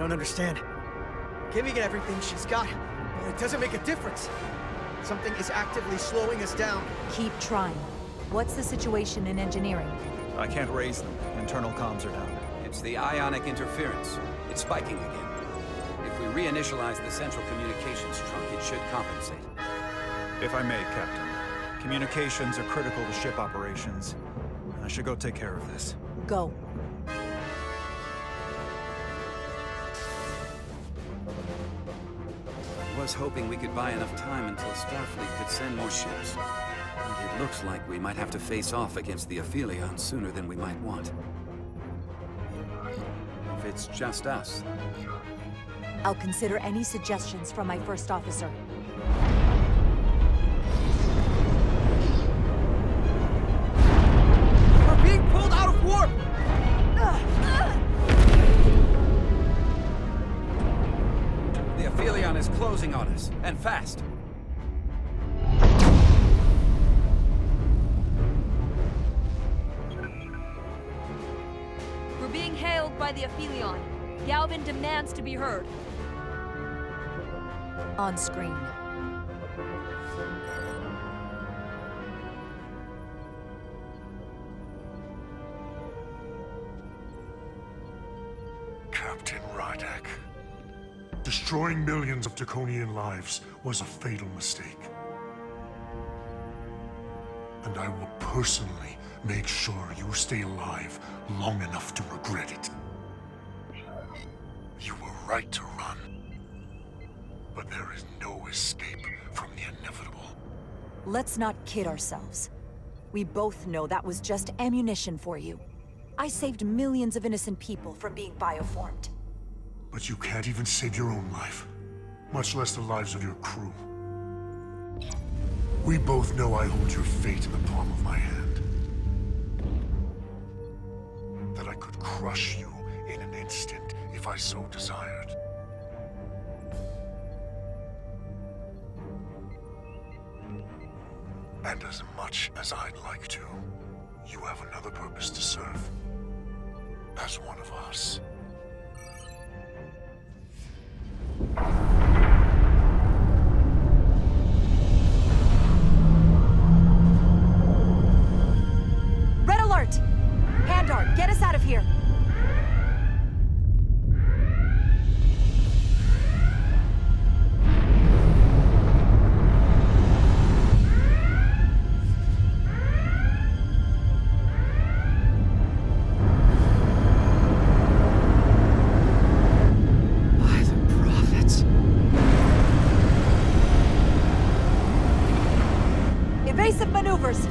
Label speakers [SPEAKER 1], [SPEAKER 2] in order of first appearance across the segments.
[SPEAKER 1] don't understand. Giving it everything she's got, but it doesn't make a difference. Something is actively slowing us down.
[SPEAKER 2] Keep trying. What's the situation in engineering?
[SPEAKER 3] I can't raise them. Internal comms are down.
[SPEAKER 4] It's the ionic interference. It's spiking again. If we reinitialize the central communications trunk, it should compensate.
[SPEAKER 3] If I may, Captain. Communications are critical to ship operations. I should go take care of this.
[SPEAKER 2] Go.
[SPEAKER 4] I was hoping we could buy enough time until Starfleet could send more ships. But it looks like we might have to face off against the Aphelion sooner than we might want. If it's just us.
[SPEAKER 2] I'll consider any suggestions from my first officer.
[SPEAKER 1] We're being pulled out of warp!
[SPEAKER 4] The Aphelion is closing on us, and fast.
[SPEAKER 5] We're being hailed by the Aphelion. Galvin demands to be heard.
[SPEAKER 2] On screen.
[SPEAKER 6] Captain Rydak. Destroying millions of Draconian lives was a fatal mistake. And I will personally make sure you stay alive long enough to regret it. You were right to run. But there is no escape from the inevitable.
[SPEAKER 2] Let's not kid ourselves. We both know that was just ammunition for you. I saved millions of innocent people from being bioformed.
[SPEAKER 6] But you can't even save your own life, much less the lives of your crew. We both know I hold your fate in the palm of my hand. That I could crush you in an instant if I so desired. And as much as I'd like to, you have another purpose to serve. As one of us.
[SPEAKER 2] Red alert! Pandar, get us out of here! Evasive maneuvers!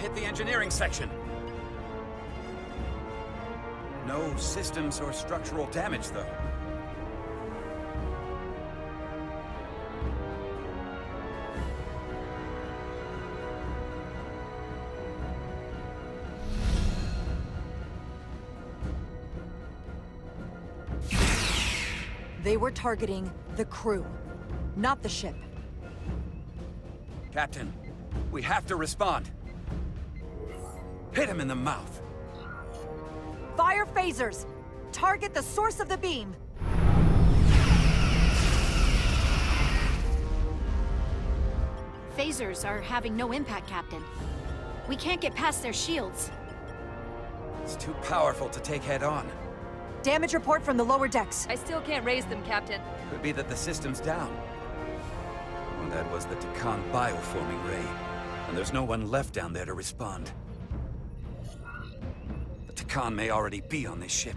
[SPEAKER 4] Hit the engineering section. No systems or structural damage, though.
[SPEAKER 2] They were targeting the crew, not the ship.
[SPEAKER 4] Captain, we have to respond. Hit him in the mouth.
[SPEAKER 2] Fire phasers! Target the source of the beam!
[SPEAKER 7] Phasers are having no impact, Captain. We can't get past their shields.
[SPEAKER 4] It's too powerful to take head on.
[SPEAKER 2] Damage report from the lower decks.
[SPEAKER 5] I still can't raise them, Captain.
[SPEAKER 4] Could be that the system's down. And that was the Takan bioforming ray. And there's no one left down there to respond. The Takan may already be on this ship.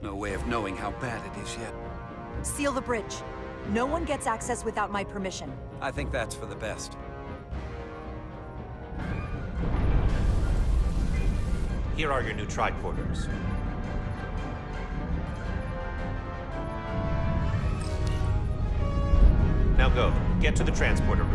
[SPEAKER 4] No way of knowing how bad it is yet.
[SPEAKER 2] Seal the bridge. No one gets access without my permission.
[SPEAKER 4] I think that's for the best.
[SPEAKER 8] Here are your new tricorders. Go. Get to the transporter room.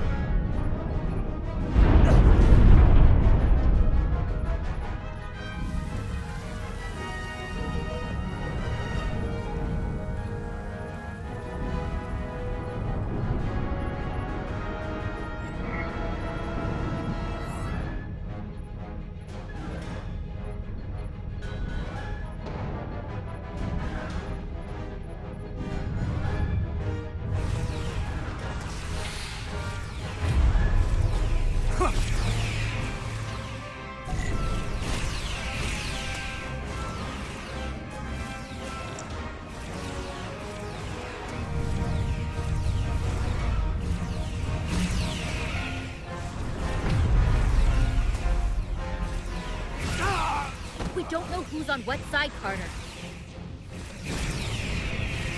[SPEAKER 9] We don't know who's on what side, Carter.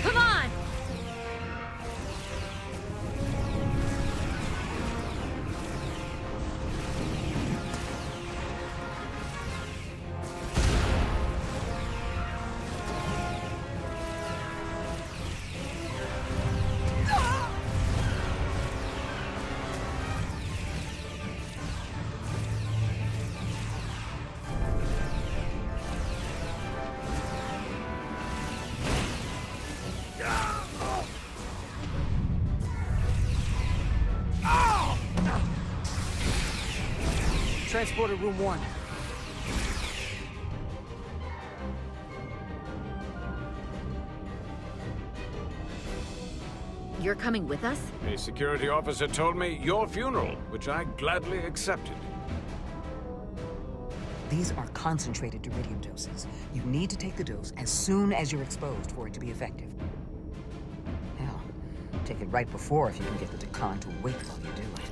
[SPEAKER 9] Come on!
[SPEAKER 1] Transporter room 1.
[SPEAKER 9] You're coming with us?
[SPEAKER 10] A security officer told me your funeral, which I gladly accepted.
[SPEAKER 11] These are concentrated Duridium doses. You need to take the dose as soon as you're exposed for it to be effective. Hell, take it right before if you can get the Decon to wait while you do it.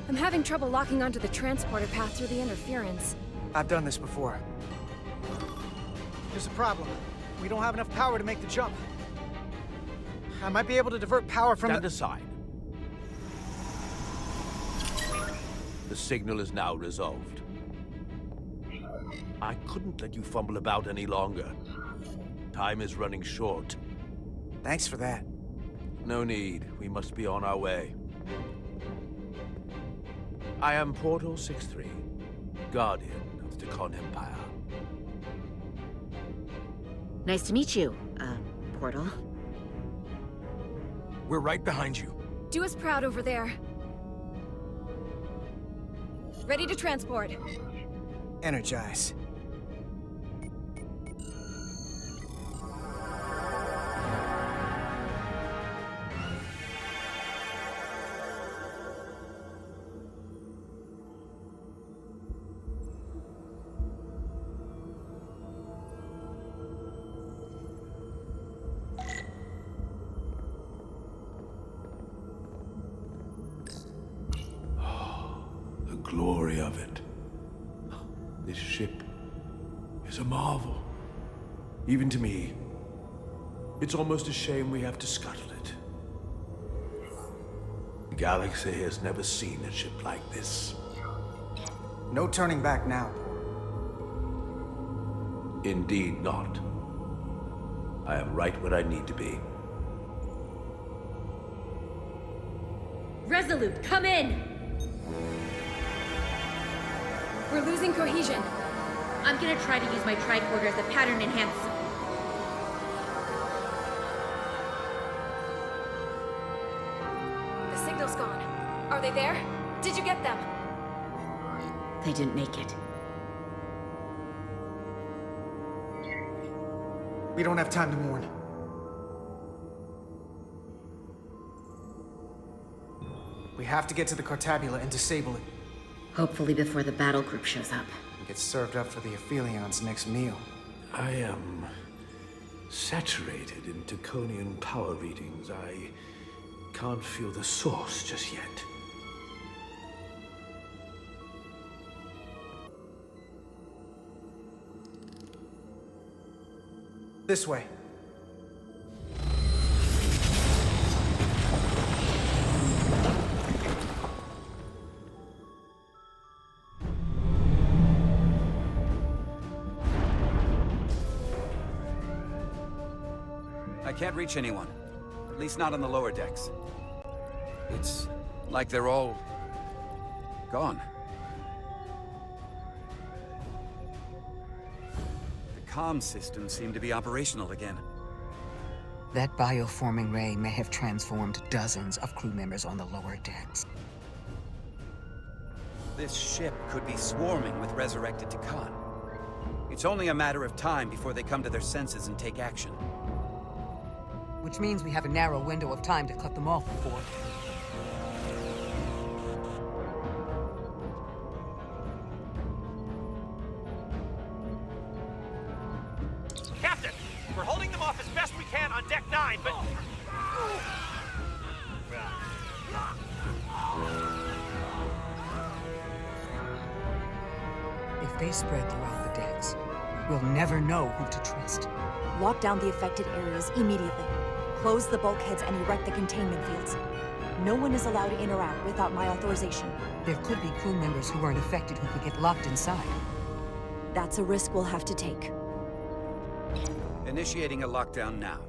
[SPEAKER 12] I'm having trouble locking onto the transporter path through the interference.
[SPEAKER 1] I've done this before. There's a problem. We don't have enough power to make the jump. I might be able to divert power from
[SPEAKER 13] Stand aside. The signal is now resolved. I couldn't let you fumble about any longer. Time is running short.
[SPEAKER 1] Thanks for that.
[SPEAKER 13] No need. We must be on our way. I am Portal 6-3, Guardian of the Decon Empire.
[SPEAKER 9] Nice to meet you, Portal.
[SPEAKER 10] We're right behind you.
[SPEAKER 12] Do us proud over there. Ready to transport.
[SPEAKER 1] Energize.
[SPEAKER 13] Glory of it. This ship is a marvel. Even to me. It's almost a shame we have to scuttle it. The galaxy has never seen a ship like this.
[SPEAKER 1] No turning back now.
[SPEAKER 13] Indeed not. I am right where I need to be.
[SPEAKER 9] Resolute, come in!
[SPEAKER 12] We're losing cohesion.
[SPEAKER 9] I'm gonna try to use my tricorder as a pattern enhancer.
[SPEAKER 12] The signal's gone. Are they there? Did you get them?
[SPEAKER 9] They didn't make it.
[SPEAKER 1] We don't have time to mourn. We have to get to the Cartabula and disable it.
[SPEAKER 9] Hopefully before the battle group shows up.
[SPEAKER 1] And get served up for the Aphelions' next meal.
[SPEAKER 13] I am saturated in Taconian power readings. I can't feel the source just yet.
[SPEAKER 1] This way.
[SPEAKER 4] can't reach anyone. At least not on the lower decks. It's like they're all gone. The comm systems seem to be operational again.
[SPEAKER 11] That bioforming ray may have transformed dozens of crew members on the lower decks.
[SPEAKER 4] This ship could be swarming with resurrected Takan. It's only a matter of time before they come to their senses and take action.
[SPEAKER 11] Which means we have a narrow window of time to cut them off before...
[SPEAKER 8] Captain! We're holding them off as best we can on Deck 9, but...
[SPEAKER 11] If they spread throughout the decks, we'll never know who to trust.
[SPEAKER 2] Lock down the affected areas immediately. Close the bulkheads and erect the containment fields. No one is allowed in or out without my authorization.
[SPEAKER 11] There could be crew members who aren't affected who could get locked inside.
[SPEAKER 2] That's a risk we'll have to take.
[SPEAKER 4] Initiating a lockdown now.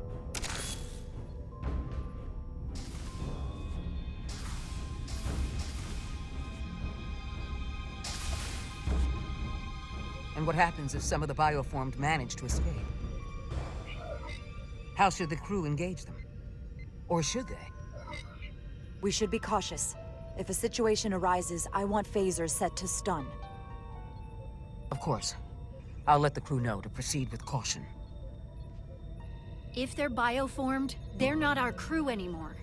[SPEAKER 11] And what happens if some of the bioformed manage to escape? How should the crew engage them? Or should they?
[SPEAKER 2] We should be cautious. If a situation arises, I want phasers set to stun.
[SPEAKER 11] Of course. I'll let the crew know to proceed with caution.
[SPEAKER 7] If they're bioformed, they're not our crew anymore.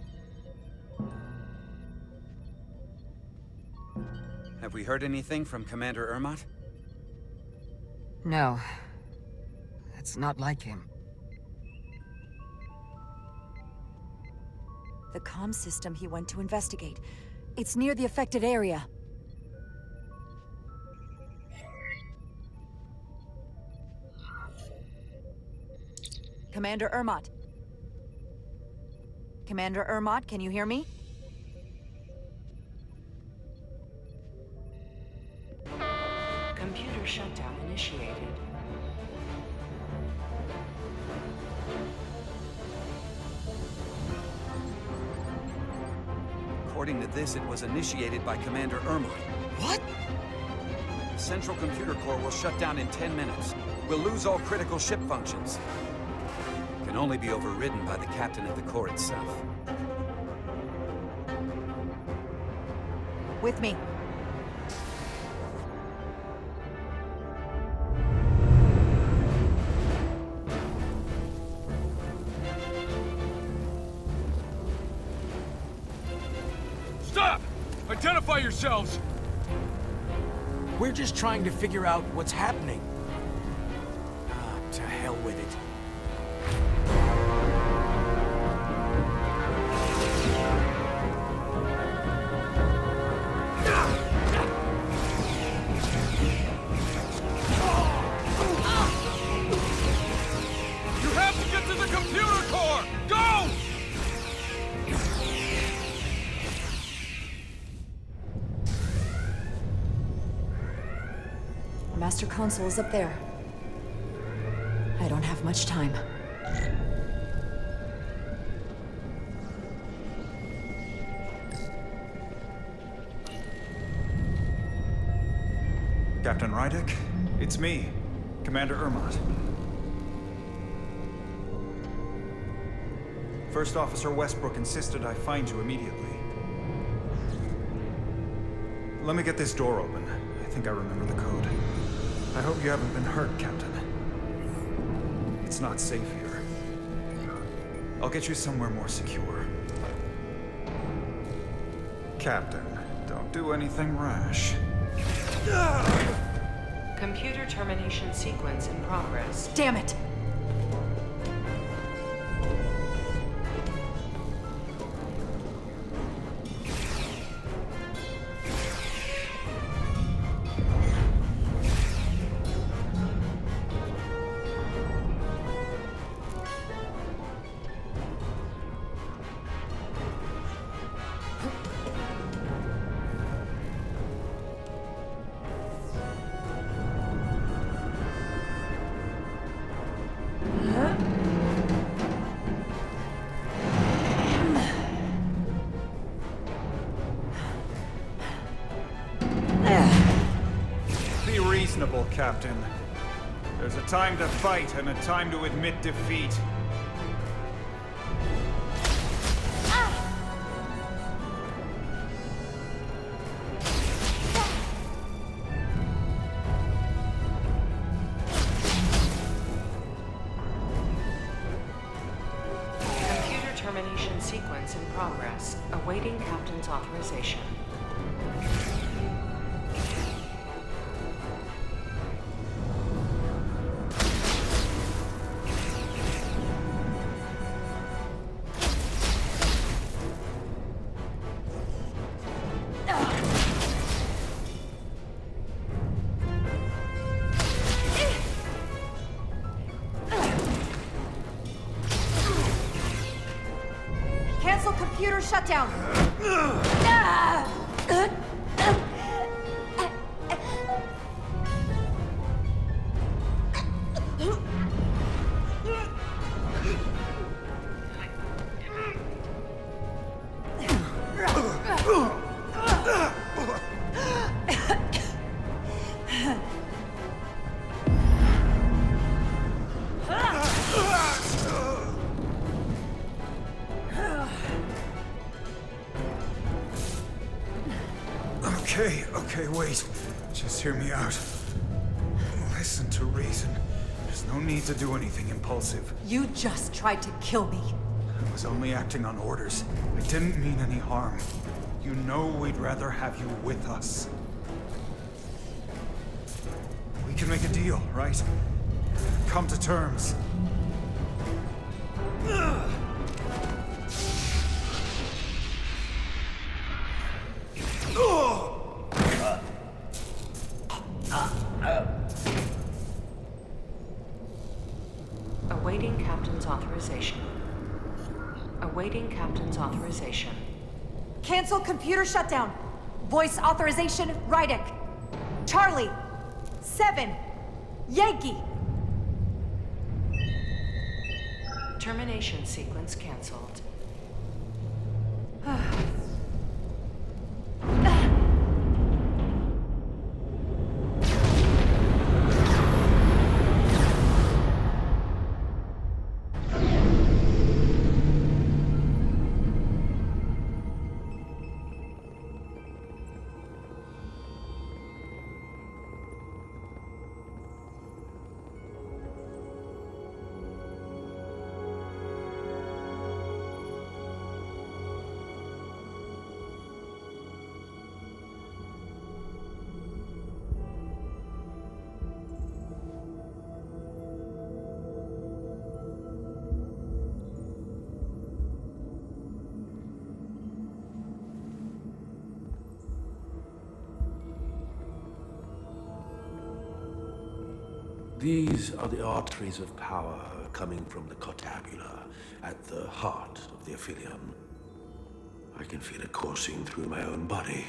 [SPEAKER 4] Have we heard anything from Commander Ermot?
[SPEAKER 11] No. That's not like him.
[SPEAKER 2] The comm system he went to investigate. It's near the affected area. Commander Ermot. Commander Ermot, can you hear me?
[SPEAKER 14] Computer shutdown initiated.
[SPEAKER 4] According to this, it was initiated by Commander Ermot.
[SPEAKER 11] What?
[SPEAKER 4] The central computer core will shut down in 10 minutes. We'll lose all critical ship functions. It can only be overridden by the captain of the core itself.
[SPEAKER 2] With me.
[SPEAKER 10] Stop! Identify yourselves!
[SPEAKER 13] We're just trying to figure out what's happening. To hell with it.
[SPEAKER 10] You have to get to the computer core! Go!
[SPEAKER 2] The master console is up there. I don't have much time.
[SPEAKER 3] Captain Rydick, it's me, Commander Ermot. First Officer Westbrook insisted I find you immediately. Let me get this door open. I think I remember the code. I hope you haven't been hurt, Captain. It's not safe here. I'll get you somewhere more secure. Captain, don't do anything rash.
[SPEAKER 14] Computer termination sequence in progress.
[SPEAKER 2] Damn it!
[SPEAKER 3] Captain. There's a time to fight and a time to admit defeat.
[SPEAKER 14] Computer termination sequence in progress. Awaiting Captain's authorization.
[SPEAKER 2] Cancel computer shutdown!
[SPEAKER 3] Okay, wait. Just hear me out. Listen to reason. There's no need to do anything impulsive.
[SPEAKER 2] You just tried to kill me.
[SPEAKER 3] I was only acting on orders. I didn't mean any harm. You know we'd rather have you with us. We can make a deal, right? Come to terms.
[SPEAKER 14] Awaiting Captain's authorization. Awaiting Captain's authorization.
[SPEAKER 2] Cancel computer shutdown. Voice authorization, Rydick. Charlie. 7. Yankee.
[SPEAKER 14] Termination sequence cancelled.
[SPEAKER 13] These are the arteries of power coming from the cortabula at the heart of the Aphelion. I can feel it coursing through my own body.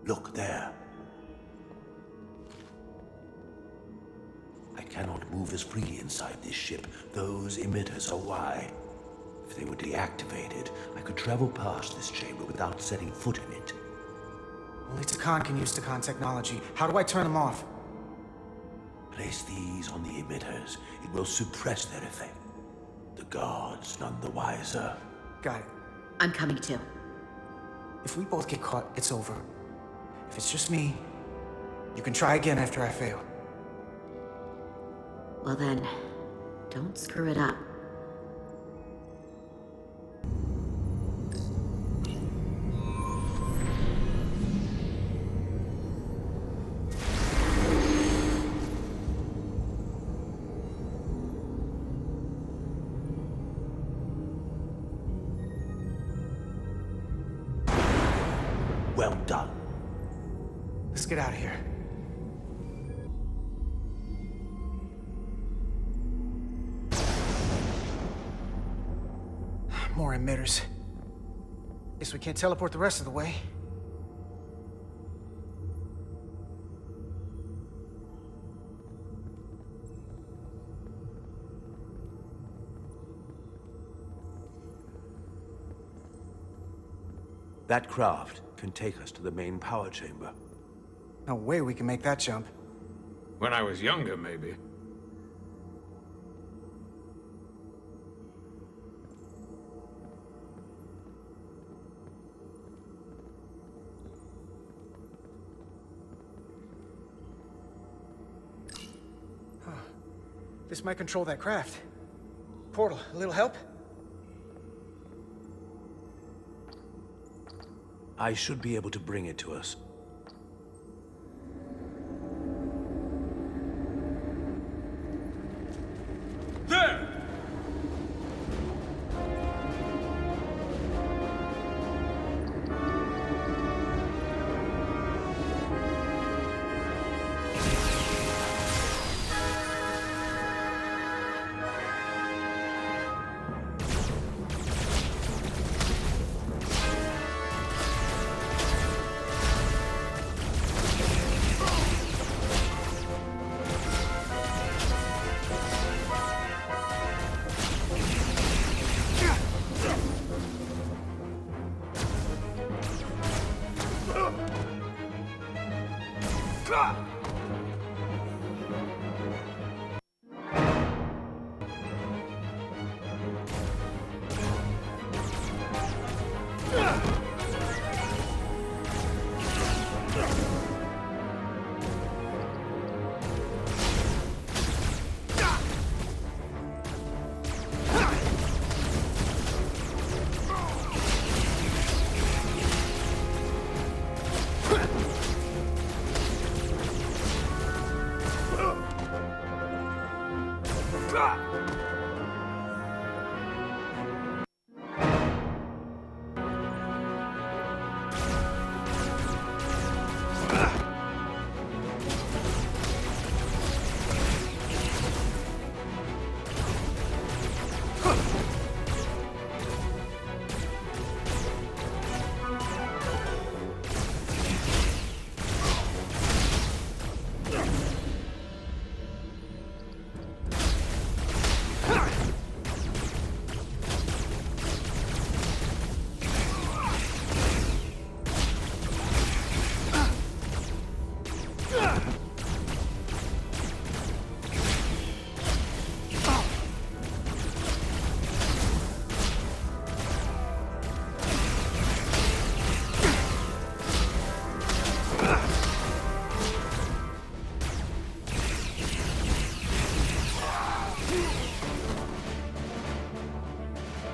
[SPEAKER 13] Look there. I cannot move as freely inside this ship. Those emitters are why. If they were deactivated, I could travel past this chamber without setting foot in it.
[SPEAKER 1] Only Takan can use Takan technology. How do I turn them off?
[SPEAKER 13] Place these on the emitters. It will suppress their effect. The guards none the wiser.
[SPEAKER 1] Got it.
[SPEAKER 9] I'm coming too.
[SPEAKER 1] If we both get caught, it's over. If it's just me, you can try again after I fail.
[SPEAKER 9] Well then, don't screw it up.
[SPEAKER 13] Well done.
[SPEAKER 1] Let's get out of here. More emitters. Guess we can't teleport the rest of the way.
[SPEAKER 13] That craft can take us to the main power chamber.
[SPEAKER 1] No way we can make that jump.
[SPEAKER 10] When I was younger, maybe.
[SPEAKER 1] This might control that craft. Portal, a little help?
[SPEAKER 13] I should be able to bring it to us.
[SPEAKER 10] There!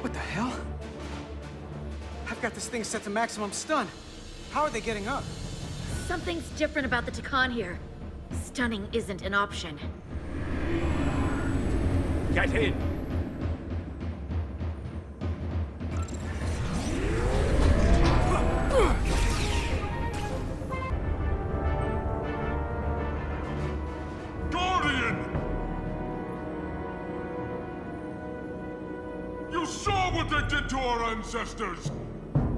[SPEAKER 1] What the hell? I've got this thing set to maximum stun. How are they getting up?
[SPEAKER 9] Something's different about the Takan here. Stunning isn't an option.
[SPEAKER 8] Get in!
[SPEAKER 6] Guardian! You saw what they did to our ancestors!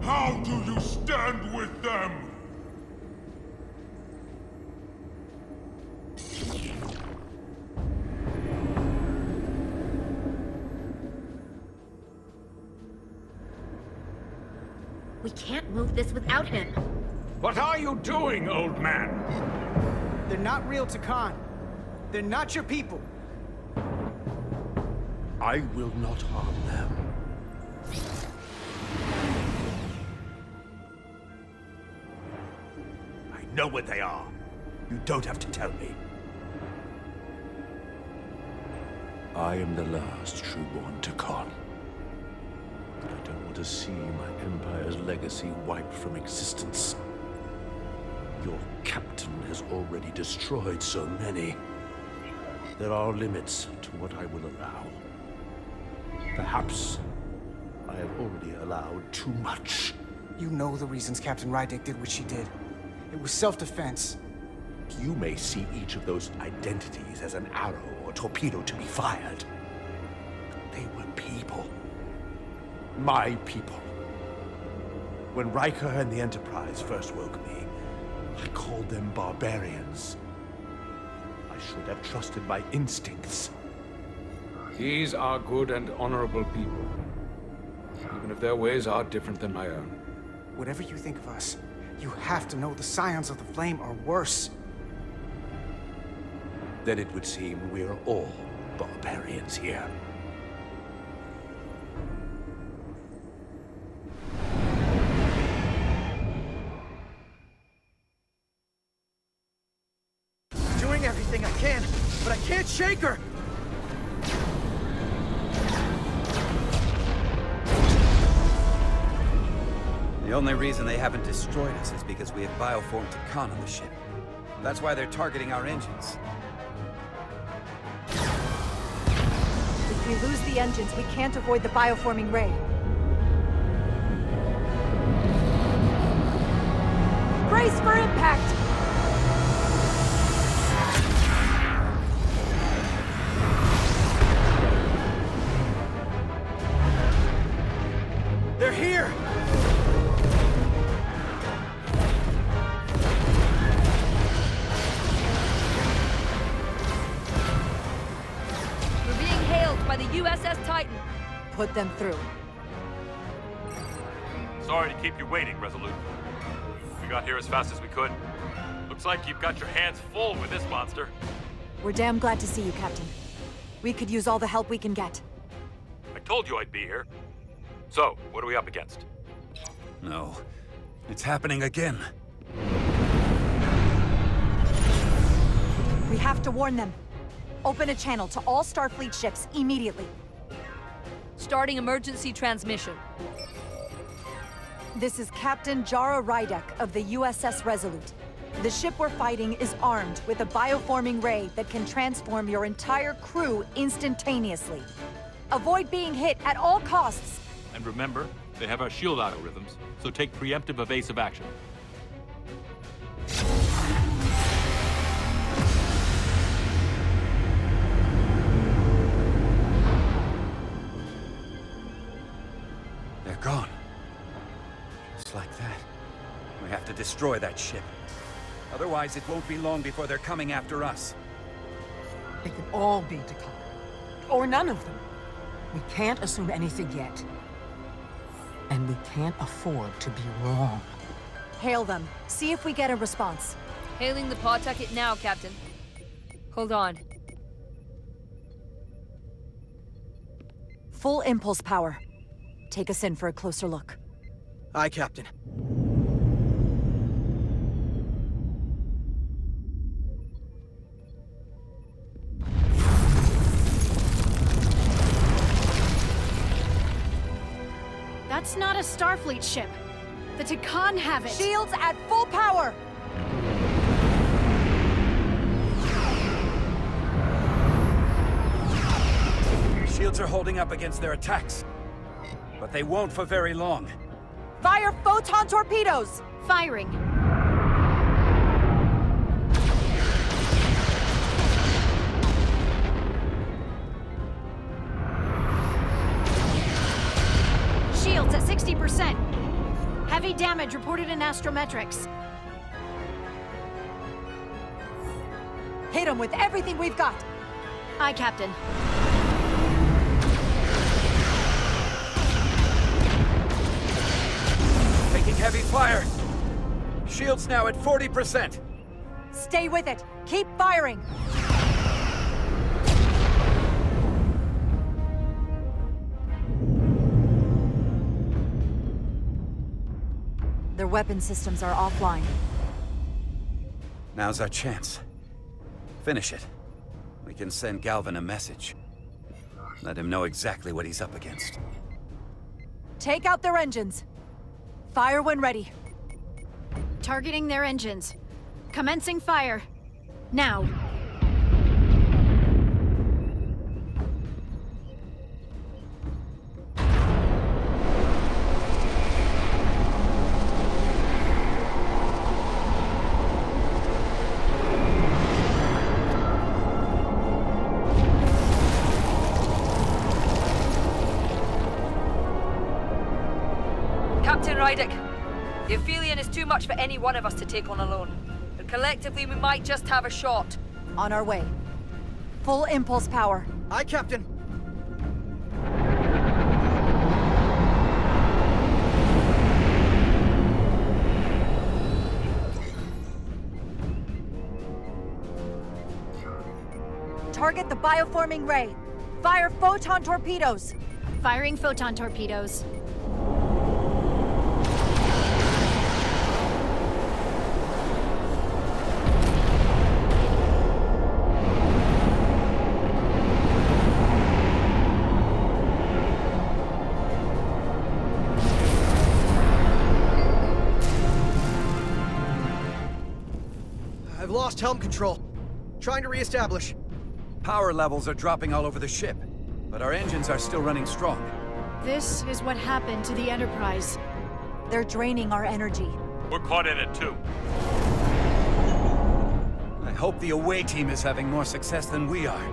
[SPEAKER 6] How do you stand with them?
[SPEAKER 9] We can't move this without him.
[SPEAKER 10] What are you doing, old man?
[SPEAKER 1] They're not real Takan. They're not your people.
[SPEAKER 13] I will not harm them. I know what they are. You don't have to tell me. I am the last trueborn Takan. I don't want to see my Empire's legacy wiped from existence. Your captain has already destroyed so many. There are limits to what I will allow. Perhaps I have already allowed too much.
[SPEAKER 1] You know the reasons Captain Rydick did what she did. It was self-defense.
[SPEAKER 13] You may see each of those identities as an arrow or torpedo to be fired. But they were people. My people. When Riker and the Enterprise first woke me, I called them barbarians. I should have trusted my instincts.
[SPEAKER 10] These are good and honorable people. Even if their ways are different than my own.
[SPEAKER 1] Whatever you think of us, You have to know the Scions of the Flame are worse.
[SPEAKER 13] Then it would seem we're all barbarians here.
[SPEAKER 1] Doing everything I can, but I can't shake her!
[SPEAKER 4] The only reason they haven't destroyed us is because we have bioformed Tikan on the ship. That's why they're targeting our engines.
[SPEAKER 2] If we lose the engines, we can't avoid the bioforming ray. Brace for impact!
[SPEAKER 1] They're here!
[SPEAKER 5] We're being hailed by the USS Titan.
[SPEAKER 2] Put them through.
[SPEAKER 8] Sorry to keep you waiting, Resolute. We got here as fast as we could. Looks like you've got your hands full with this monster.
[SPEAKER 2] We're damn glad to see you, Captain. We could use all the help we can get.
[SPEAKER 8] I told you I'd be here. So, what are we up against?
[SPEAKER 4] No. It's happening again.
[SPEAKER 2] We have to warn them. Open a channel to all Starfleet ships immediately.
[SPEAKER 5] Starting emergency transmission.
[SPEAKER 2] This is Captain Jara Rydek of the USS Resolute. The ship we're fighting is armed with a bioforming ray that can transform your entire crew instantaneously. Avoid being hit at all costs.
[SPEAKER 8] And remember, they have our shield algorithms, so take preemptive evasive action.
[SPEAKER 4] They're gone. Just like that. We have to destroy that ship. Otherwise, it won't be long before they're coming after us.
[SPEAKER 11] They could all be Tikan. Or none of them. We can't assume anything yet. And we can't afford to be wrong.
[SPEAKER 2] Hail them. See if we get a response.
[SPEAKER 5] Hailing the Pawtucket now, Captain. Hold on.
[SPEAKER 2] Full impulse power. Take us in for a closer look.
[SPEAKER 1] Aye, Captain.
[SPEAKER 7] That's not a Starfleet ship. The Tikan have it.
[SPEAKER 2] Shields at full power!
[SPEAKER 4] Shields are holding up against their attacks. But they won't for very long.
[SPEAKER 2] Fire photon torpedoes!
[SPEAKER 7] Firing. Shields at 60%. Heavy damage reported in astrometrics.
[SPEAKER 2] Hit them with everything we've got.
[SPEAKER 7] Aye, Captain.
[SPEAKER 4] Taking heavy fire. Shields now at 40%.
[SPEAKER 2] Stay with it. Keep firing. Their weapon systems are offline.
[SPEAKER 4] Now's our chance. Finish it. We can send Galvin a message. Let him know exactly what he's up against.
[SPEAKER 2] Take out their engines. Fire when ready.
[SPEAKER 7] Targeting their engines. Commencing fire. Now.
[SPEAKER 5] Captain Rydek, the Aphelion is too much for any one of us to take on alone. But collectively, we might just have a shot.
[SPEAKER 2] On our way. Full impulse power.
[SPEAKER 1] Aye, Captain.
[SPEAKER 2] Target the bioforming ray. Fire photon torpedoes.
[SPEAKER 7] Firing photon torpedoes.
[SPEAKER 1] I've lost helm control. Trying to reestablish.
[SPEAKER 4] Power levels are dropping all over the ship, but our engines are still running strong.
[SPEAKER 7] This is what happened to the Enterprise.
[SPEAKER 2] They're draining our energy.
[SPEAKER 8] We're caught in it too.
[SPEAKER 4] I hope the away team is having more success than we are.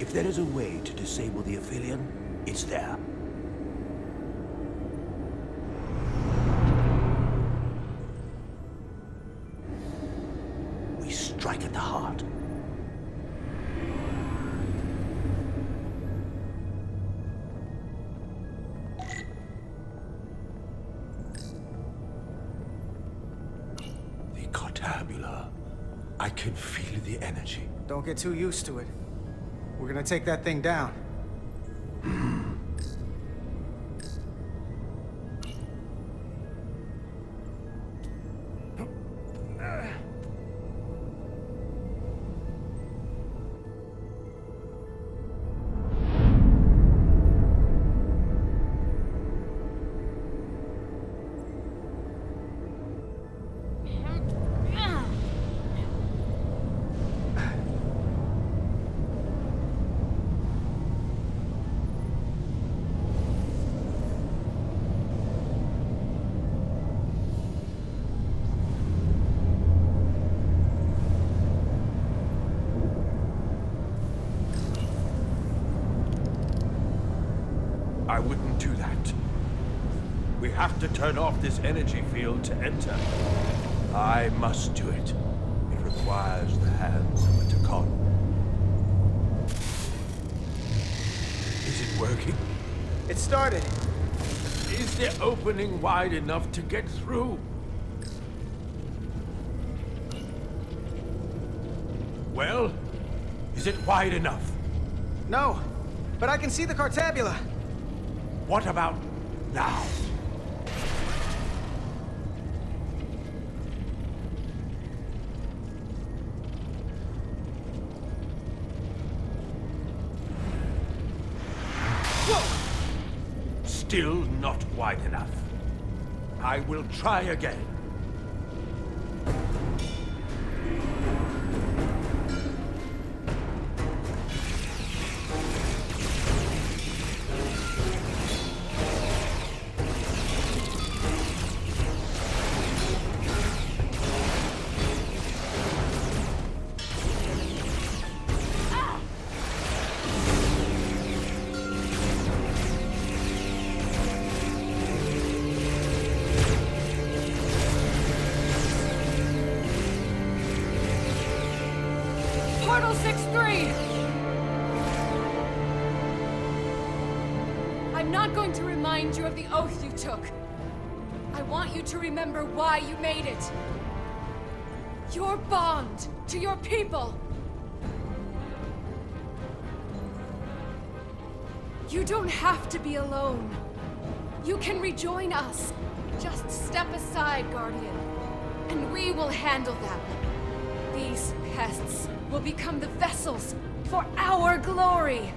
[SPEAKER 13] If there is a way to disable the Aphelion, it's there. We strike at the heart. The Cartabula. I can feel the energy.
[SPEAKER 1] Don't get too used to it. We're gonna take that thing down.
[SPEAKER 13] I wouldn't do that. We have to turn off this energy field to enter. I must do it. It requires the hands of a Takan. Is it working?
[SPEAKER 1] It started.
[SPEAKER 13] Is the opening wide enough to get through? Well, is it wide enough?
[SPEAKER 1] No, but I can see the Cartabula.
[SPEAKER 13] What about now? Whoa! Still not wide enough. I will try again.
[SPEAKER 5] Portal 6-3!
[SPEAKER 12] I'm not going to remind you of the oath you took. I want you to remember why you made it. Your bond to your people. You don't have to be alone. You can rejoin us. Just step aside, Guardian, and we will handle them. These pests will become the vessels for our glory.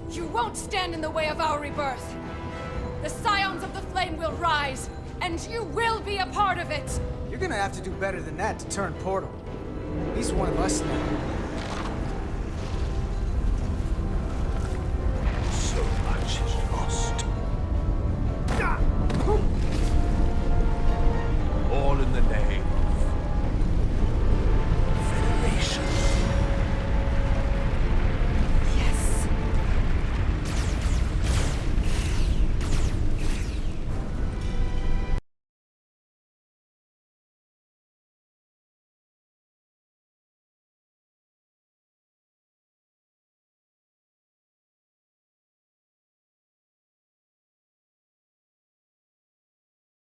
[SPEAKER 12] You won't stand in the way of our rebirth. The Scions of the Flame will rise, and you will be a part of it.
[SPEAKER 1] You're gonna have to do better than that to turn Portal. He's one of us now.